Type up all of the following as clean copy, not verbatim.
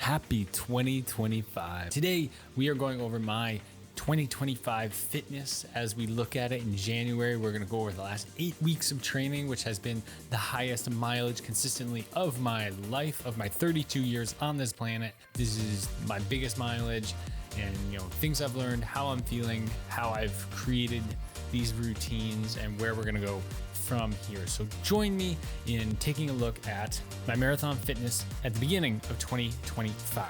Happy 2025. Today, we are going over my 2025 fitness as we look at it in January. We're going to go over the last 8 weeks of training, which has been the highest mileage consistently of my life, of my 32 years on this planet. This is my biggest mileage and, things I've learned, how I'm feeling, how I've created these routines and where we're going to go from here. So join me in taking a look at my marathon fitness at the beginning of 2025.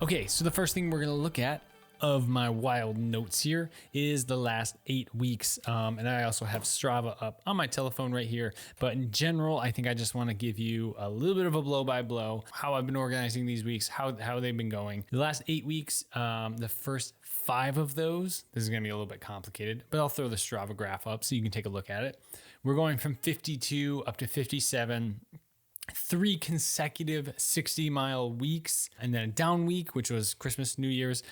Okay, so the first thing we're going to look at of my wild notes here is the last 8 weeks. And I also have Strava up on my telephone right here. But in general, I think I just want to give you a little bit of a blow by blow, how I've been organizing these weeks, how they've been going. The last 8 weeks, the first 5 of those, this is going to be a little bit complicated, but I'll throw the Strava graph up so you can take a look at it. We're going from 52 up to 57. 3 consecutive 60-mile weeks, and then a down week, which was Christmas, New Year's.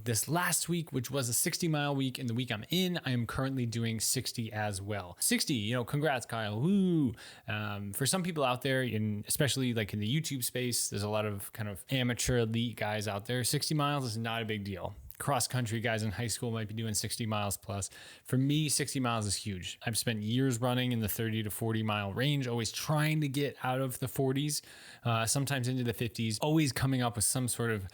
This last week, which was a 60-mile week, and the week I'm in, I am currently doing 60 as well. 60, congrats, Kyle. Woo! For some people out there, especially like in the YouTube space, there's a lot of kind of amateur elite guys out there. 60 miles is not a big deal. Cross-country guys in high school might be doing 60 miles plus. For me, 60 miles is huge. I've spent years running in the 30 to 40 mile range, always trying to get out of the 40s, sometimes into the 50s, always coming up with some sort of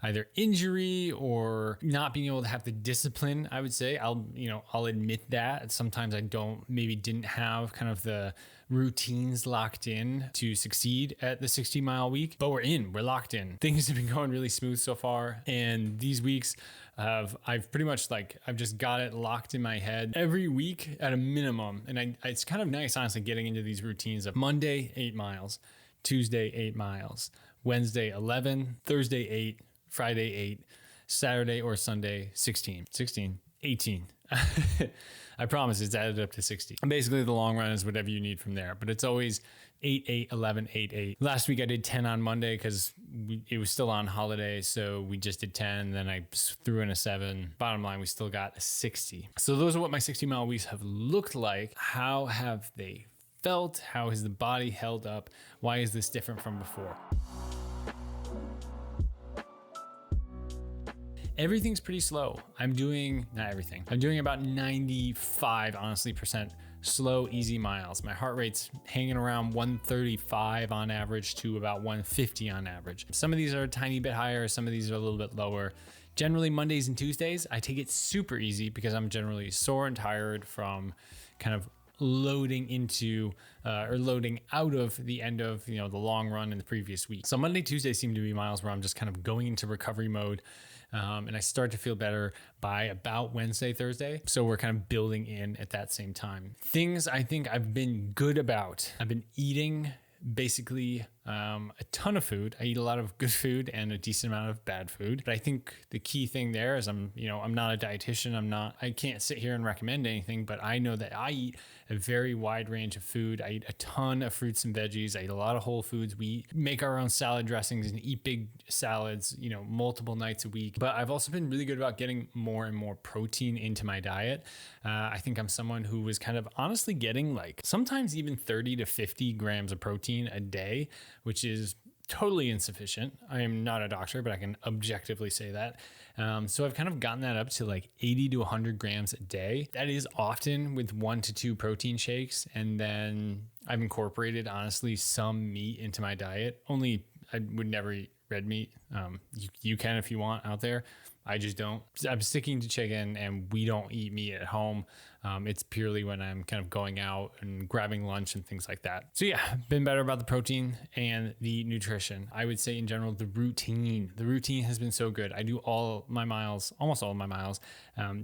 either injury or not being able to have the discipline, I would say. I'll admit that. Sometimes I didn't have kind of the routines locked in to succeed at the 60 mile week, but we're locked in. Things have been going really smooth so far. And these weeks I've pretty much I've just got it locked in my head every week at a minimum. And it's kind of nice, honestly, getting into these routines of Monday, 8 miles, Tuesday, 8 miles, Wednesday, 11, Thursday, 8, Friday, 8, Saturday or Sunday, 16, 18. I promise it's added up to 60. Basically, the long run is whatever you need from there, but it's always 8, 8, 11, 8, 8. Last week I did 10 on Monday because it was still on holiday, so we just did 10, then I threw in a 7. Bottom line, we still got a 60. So those are what my 60-mile weeks have looked like. How have they felt? How has the body held up? Why is this different from before? Everything's pretty slow. I'm doing about 95, honestly, percent slow, easy miles. My heart rate's hanging around 135 on average to about 150 on average. Some of these are a tiny bit higher. Some of these are a little bit lower. Generally, Mondays and Tuesdays, I take it super easy because I'm generally sore and tired from kind of loading into or loading out of the end of the long run in the previous week. So Monday, Tuesday seem to be miles where I'm just kind of going into recovery mode, and I start to feel better by about Wednesday, Thursday. So we're kind of building in at that same time. Things I think I've been good about. I've been eating basically a ton of food. I eat a lot of good food and a decent amount of bad food. But I think the key thing there is I'm not a dietitian. I can't sit here and recommend anything, but I know that I eat a very wide range of food. I eat a ton of fruits and veggies. I eat a lot of whole foods. We make our own salad dressings and eat big salads, multiple nights a week. But I've also been really good about getting more and more protein into my diet. I think I'm someone who was kind of honestly getting sometimes even 30 to 50 grams of protein a day, which is totally insufficient. I am not a doctor, but I can objectively say that. So I've kind of gotten that up to 80 to 100 grams a day. That is often with 1 to 2 protein shakes. And then I've incorporated, honestly, some meat into my diet. Only I would never eat red meat. You can if you want out there. I just don't. I'm sticking to chicken, and we don't eat meat at home. It's purely when I'm kind of going out and grabbing lunch and things like that. So yeah, been better about the protein and the nutrition. I would say in general, the routine has been so good. I do almost all of my miles.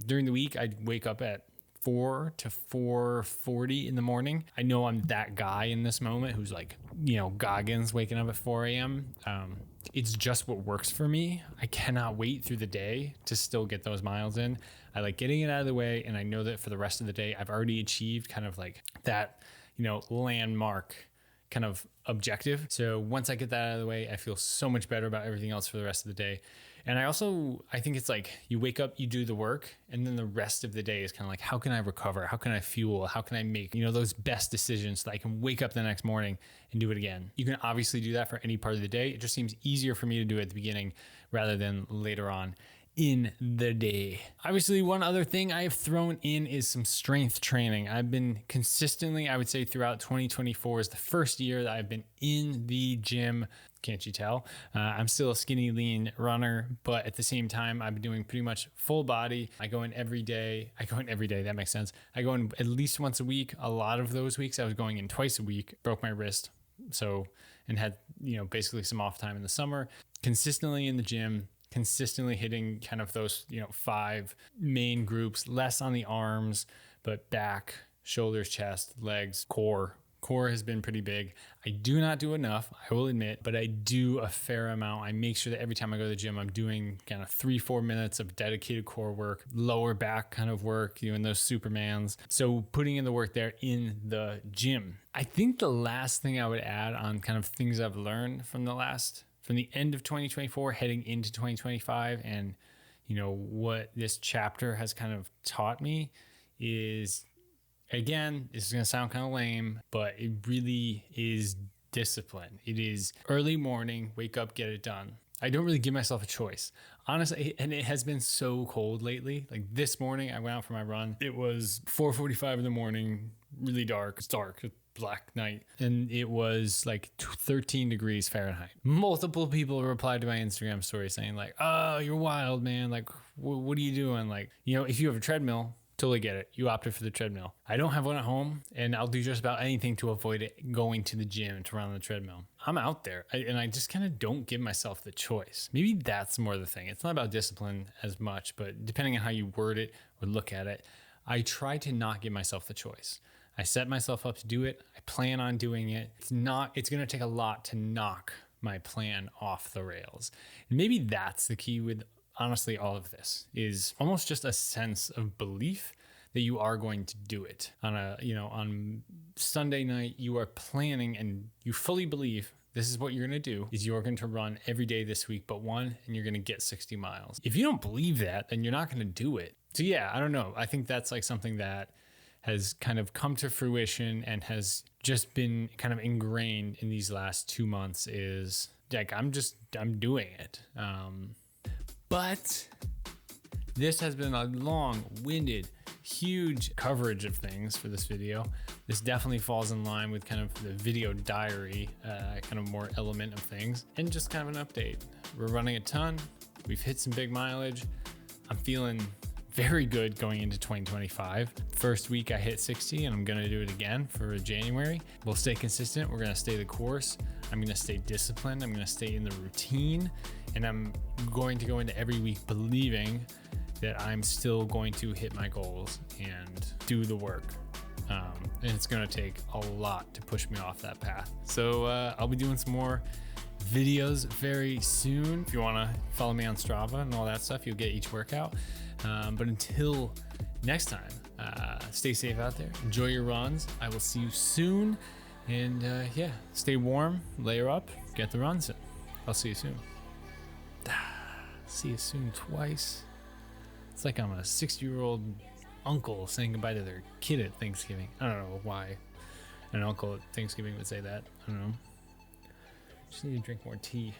During the week, I wake up at 4 to 4:40 in the morning. I know I'm that guy in this moment who's Goggins waking up at 4 a.m. It's just what works for me. I cannot wait through the day to still get those miles in. I like getting it out of the way, and I know that for the rest of the day, I've already achieved kind of that, landmark kind of objective. So once I get that out of the way, I feel so much better about everything else for the rest of the day. And I think it's like you wake up, you do the work, and then the rest of the day is kind of like, how can I recover? How can I fuel? How can I make, those best decisions so that I can wake up the next morning and do it again? You can obviously do that for any part of the day. It just seems easier for me to do it at the beginning rather than later on in the day. Obviously, one other thing I have thrown in is some strength training. I've been consistently, I would say throughout 2024 is the first year that I've been in the gym. Can't you tell? I'm still a skinny, lean runner, but at the same time, I've been doing pretty much full body. I go in every day. That makes sense. I go in at least once a week. A lot of those weeks I was going in twice a week, broke my wrist. And had, basically some off time in the summer, consistently in the gym, consistently hitting kind of those, 5 main groups, less on the arms, but back, shoulders, chest, legs, core. Core has been pretty big. I do not do enough, I will admit, but I do a fair amount. I make sure that every time I go to the gym, I'm doing kind of 3-4 minutes of dedicated core work, lower back kind of work, doing those Supermans. So putting in the work there in the gym. I think the last thing I would add on kind of things I've learned from the end of 2024 heading into 2025 and what this chapter has kind of taught me is, again, this is going to sound kind of lame, but it really is discipline. It is early morning, wake up, get it done. I don't really give myself a choice, honestly. And it has been so cold lately. Like this morning I went out for my run. It was 4:45 in the morning, really dark. It's dark. Black night, and it was like 13 degrees Fahrenheit. Multiple people replied to my Instagram story saying like, oh, you're wild, man. Like, what are you doing? Like, if you have a treadmill, totally get it. You opted for the treadmill. I don't have one at home, and I'll do just about anything to avoid it going to the gym to run on the treadmill. I'm out there, and I just kind of don't give myself the choice. Maybe that's more the thing. It's not about discipline as much, but depending on how you word it or look at it, I try to not give myself the choice. I set myself up to do it. I plan on doing it. It's going to take a lot to knock my plan off the rails. And maybe that's the key with honestly all of this is almost just a sense of belief that you are going to do it. On Sunday night, you are planning and you fully believe this is what you're going to do is you're going to run every day this week but one, and you're going to get 60 miles. If you don't believe that, then you're not going to do it. So yeah, I don't know. I think that's like something that has kind of come to fruition and has just been kind of ingrained in these last 2 months is like, I'm doing it. But this has been a long-winded, huge coverage of things for this video. This definitely falls in line with kind of the video diary, kind of more element of things, and just kind of an update. We're running a ton. We've hit some big mileage. I'm feeling very good going into 2025. First week I hit 60 and I'm going to do it again for January. We'll stay consistent. We're going to stay the course. I'm going to stay disciplined. I'm going to stay in the routine, and I'm going to go into every week believing that I'm still going to hit my goals and do the work. And it's going to take a lot to push me off that path. So I'll be doing some more videos very soon. If you want to follow me on Strava and all that stuff, you'll get each workout. But until next time, stay safe out there. Enjoy your runs. I will see you soon. And stay warm, layer up, get the runs in. I'll see you soon. See you soon twice. It's like I'm a 60-year-old uncle saying goodbye to their kid at Thanksgiving. I don't know why an uncle at Thanksgiving would say that. I don't know. Just need to drink more tea.